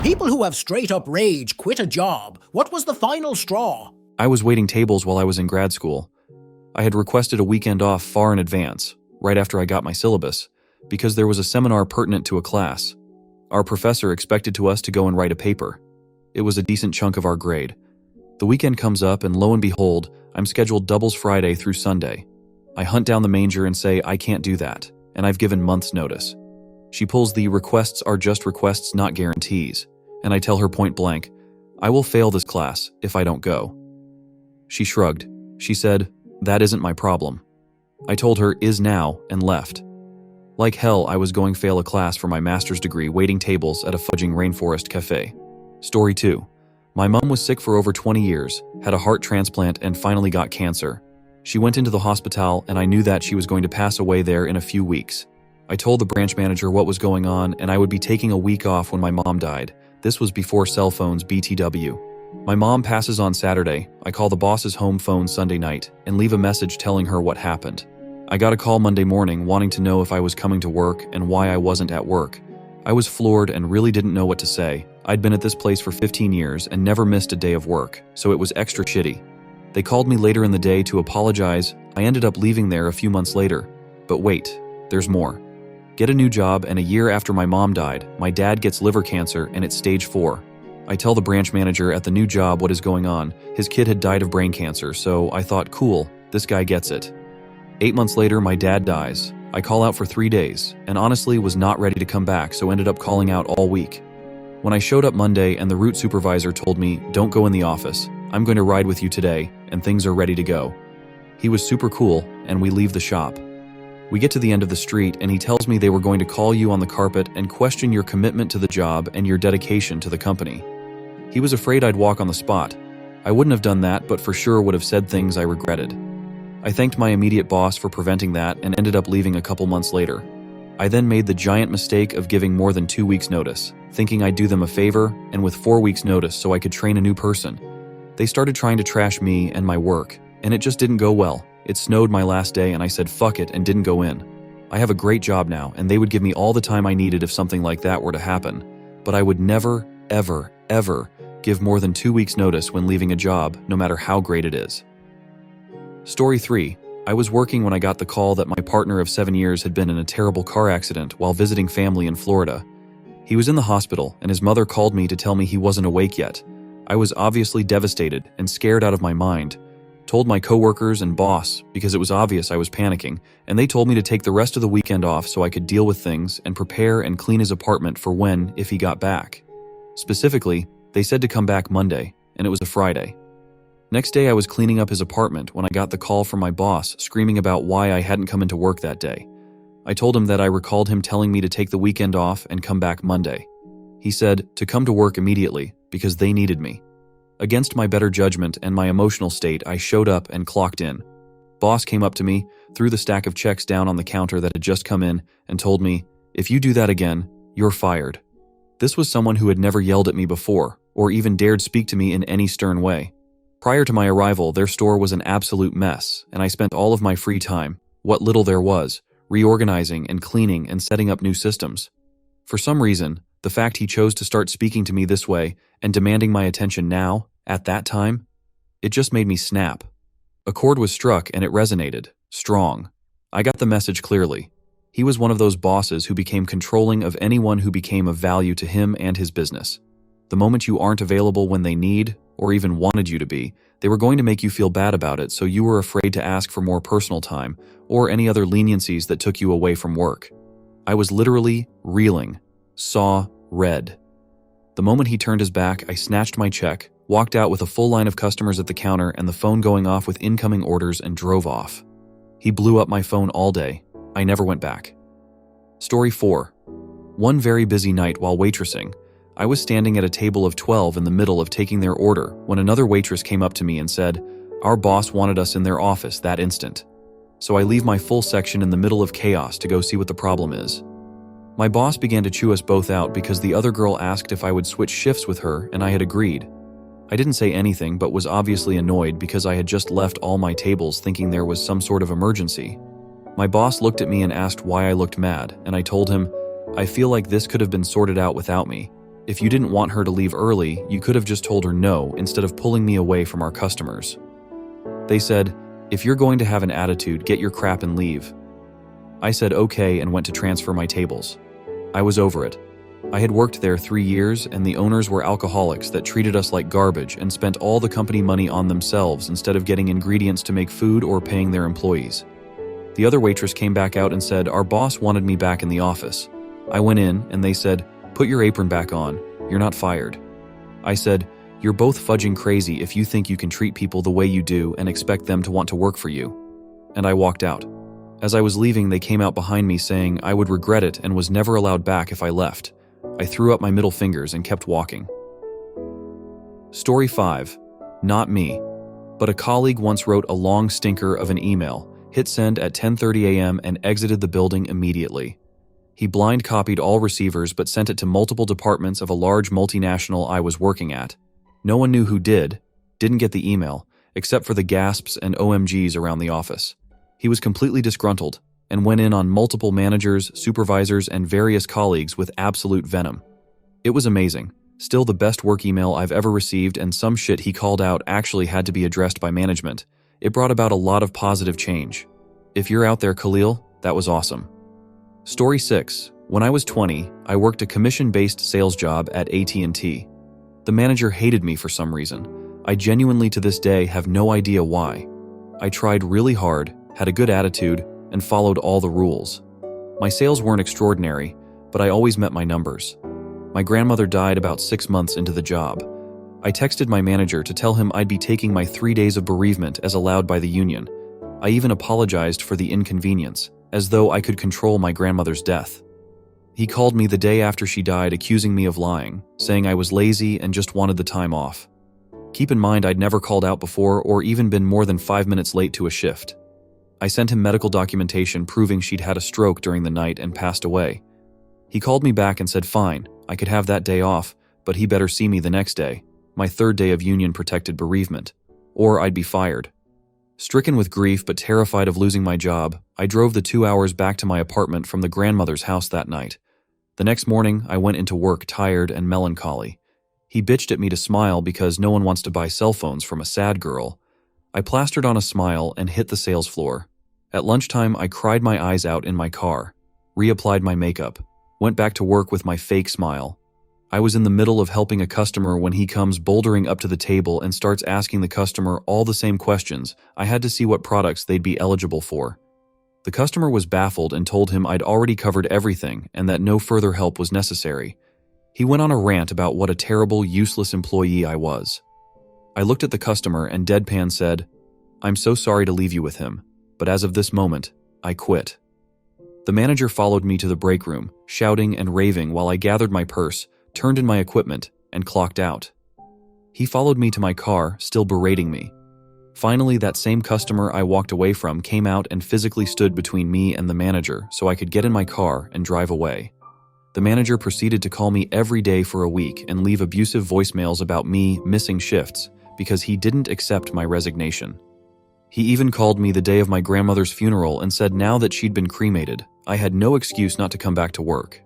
People who have straight-up rage quit a job. What was the final straw? I was waiting tables while I was in grad school. I had requested a weekend off far in advance, right after I got my syllabus, because there was a seminar pertinent to a class. Our professor expected us to go and write a paper. It was a decent chunk of our grade. The weekend comes up and lo and behold, I'm scheduled doubles Friday through Sunday. I hunt down the manger and say I can't do that, and I've given months' notice. She pulls the requests are just requests, not guarantees, and I tell her point blank, I will fail this class if I don't go. She shrugged. She said, that isn't my problem. I told her is now and left. Like hell, I was going fail a class for my master's degree waiting tables at a fudging rainforest cafe. Story 2. My mom was sick for over 20 years, had a heart transplant and finally got cancer. She went into the hospital and I knew that she was going to pass away there in a few weeks. I told the branch manager what was going on and I would be taking a week off when my mom died. This was before cell phones BTW. My mom passes on Saturday. I call the boss's home phone Sunday night and leave a message telling her what happened. I got a call Monday morning wanting to know if I was coming to work and why I wasn't at work. I was floored and really didn't know what to say. I'd been at this place for 15 years and never missed a day of work, so it was extra shitty. They called me later in the day to apologize. I ended up leaving there a few months later. But wait, there's more. Get a new job, and a year after my mom died, my dad gets liver cancer and it's stage 4. I tell the branch manager at the new job what is going on. His kid had died of brain cancer, so I thought, cool, this guy gets it. 8 months later, my dad dies. I call out for 3 days, and honestly was not ready to come back, so ended up calling out all week. When I showed up Monday and the route supervisor told me, don't go in the office, I'm going to ride with you today, and things are ready to go. He was super cool, and we leave the shop. We get to the end of the street, and he tells me they were going to call you on the carpet and question your commitment to the job and your dedication to the company. He was afraid I'd walk on the spot. I wouldn't have done that, but for sure would have said things I regretted. I thanked my immediate boss for preventing that and ended up leaving a couple months later. I then made the giant mistake of giving more than 2 weeks notice, thinking I'd do them a favor, and with 4 weeks notice so I could train a new person. They started trying to trash me and my work, and it just didn't go well. It snowed my last day and I said fuck it and didn't go in. I have a great job now and they would give me all the time I needed if something like that were to happen, but I would never, ever, ever give more than 2 weeks notice when leaving a job, no matter how great it is. Story 3. I was working when I got the call that my partner of 7 years had been in a terrible car accident while visiting family in Florida. He was in the hospital and his mother called me to tell me he wasn't awake yet. I was obviously devastated and scared out of my mind. Told my coworkers and boss because it was obvious I was panicking, and they told me to take the rest of the weekend off so I could deal with things and prepare and clean his apartment for when, if he got back. Specifically, they said to come back Monday, and it was a Friday. Next day I was cleaning up his apartment when I got the call from my boss screaming about why I hadn't come into work that day. I told him that I recalled him telling me to take the weekend off and come back Monday. He said to come to work immediately because they needed me. Against my better judgment and my emotional state, I showed up and clocked in. Boss came up to me, threw the stack of checks down on the counter that had just come in, and told me, if you do that again, you're fired. This was someone who had never yelled at me before, or even dared speak to me in any stern way. Prior to my arrival, their store was an absolute mess, and I spent all of my free time, what little there was, reorganizing and cleaning and setting up new systems. For some reason, the fact he chose to start speaking to me this way and demanding my attention now, at that time, it just made me snap. A chord was struck and it resonated, strong. I got the message clearly. He was one of those bosses who became controlling of anyone who became of value to him and his business. The moment you aren't available when they need, or even wanted you to be, they were going to make you feel bad about it, so you were afraid to ask for more personal time or any other leniencies that took you away from work. I was literally reeling, saw red. The moment he turned his back, I snatched my check, walked out with a full line of customers at the counter and the phone going off with incoming orders and drove off. He blew up my phone all day. I never went back. Story 4. One very busy night while waitressing, I was standing at a table of 12 in the middle of taking their order when another waitress came up to me and said, our boss wanted us in their office that instant. So I leave my full section in the middle of chaos to go see what the problem is. My boss began to chew us both out because the other girl asked if I would switch shifts with her and I had agreed. I didn't say anything but was obviously annoyed because I had just left all my tables thinking there was some sort of emergency. My boss looked at me and asked why I looked mad, and I told him, I feel like this could have been sorted out without me. If you didn't want her to leave early, you could have just told her no instead of pulling me away from our customers. They said, if you're going to have an attitude, get your crap and leave. I said okay and went to transfer my tables. I was over it. I had worked there 3 years, and the owners were alcoholics that treated us like garbage and spent all the company money on themselves instead of getting ingredients to make food or paying their employees. The other waitress came back out and said our boss wanted me back in the office. I went in and they said, put your apron back on, you're not fired. I said, you're both fudging crazy if you think you can treat people the way you do and expect them to want to work for you. And I walked out. As I was leaving, they came out behind me saying I would regret it and was never allowed back if I left. I threw up my middle fingers and kept walking. Story 5. Not me. But a colleague once wrote a long stinker of an email, hit send at 10:30 a.m. and exited the building immediately. He blind copied all receivers but sent it to multiple departments of a large multinational I was working at. No one knew who didn't get the email, except for the gasps and OMGs around the office. He was completely disgruntled and went in on multiple managers, supervisors, and various colleagues with absolute venom. It was amazing. Still the best work email I've ever received, and some shit he called out actually had to be addressed by management. It brought about a lot of positive change. If you're out there, Khalil, that was awesome. Story 6. When I was 20, I worked a commission-based sales job at AT&T. The manager hated me for some reason. I genuinely to this day have no idea why. I tried really hard, had a good attitude, and followed all the rules. My sales weren't extraordinary, but I always met my numbers. My grandmother died about 6 months into the job. I texted my manager to tell him I'd be taking my 3 days of bereavement as allowed by the union. I even apologized for the inconvenience, as though I could control my grandmother's death. He called me the day after she died accusing me of lying, saying I was lazy and just wanted the time off. Keep in mind I'd never called out before or even been more than 5 minutes late to a shift. I sent him medical documentation proving she'd had a stroke during the night and passed away. He called me back and said fine, I could have that day off, but he better see me the next day, my 3rd day of union-protected bereavement, or I'd be fired. Stricken with grief but terrified of losing my job, I drove the 2 hours back to my apartment from the grandmother's house that night. The next morning, I went into work tired and melancholy. He bitched at me to smile because no one wants to buy cell phones from a sad girl. I plastered on a smile and hit the sales floor. At lunchtime, I cried my eyes out in my car, reapplied my makeup, went back to work with my fake smile. I was in the middle of helping a customer when he comes bouldering up to the table and starts asking the customer all the same questions. I had to see what products they'd be eligible for. The customer was baffled and told him I'd already covered everything and that no further help was necessary. He went on a rant about what a terrible, useless employee I was. I looked at the customer and deadpan said, "I'm so sorry to leave you with him, but as of this moment, I quit." The manager followed me to the break room, shouting and raving while I gathered my purse, turned in my equipment, and clocked out. He followed me to my car, still berating me. Finally, that same customer I walked away from came out and physically stood between me and the manager so I could get in my car and drive away. The manager proceeded to call me every day for a week and leave abusive voicemails about me missing shifts because he didn't accept my resignation. He even called me the day of my grandmother's funeral and said now that she'd been cremated, I had no excuse not to come back to work.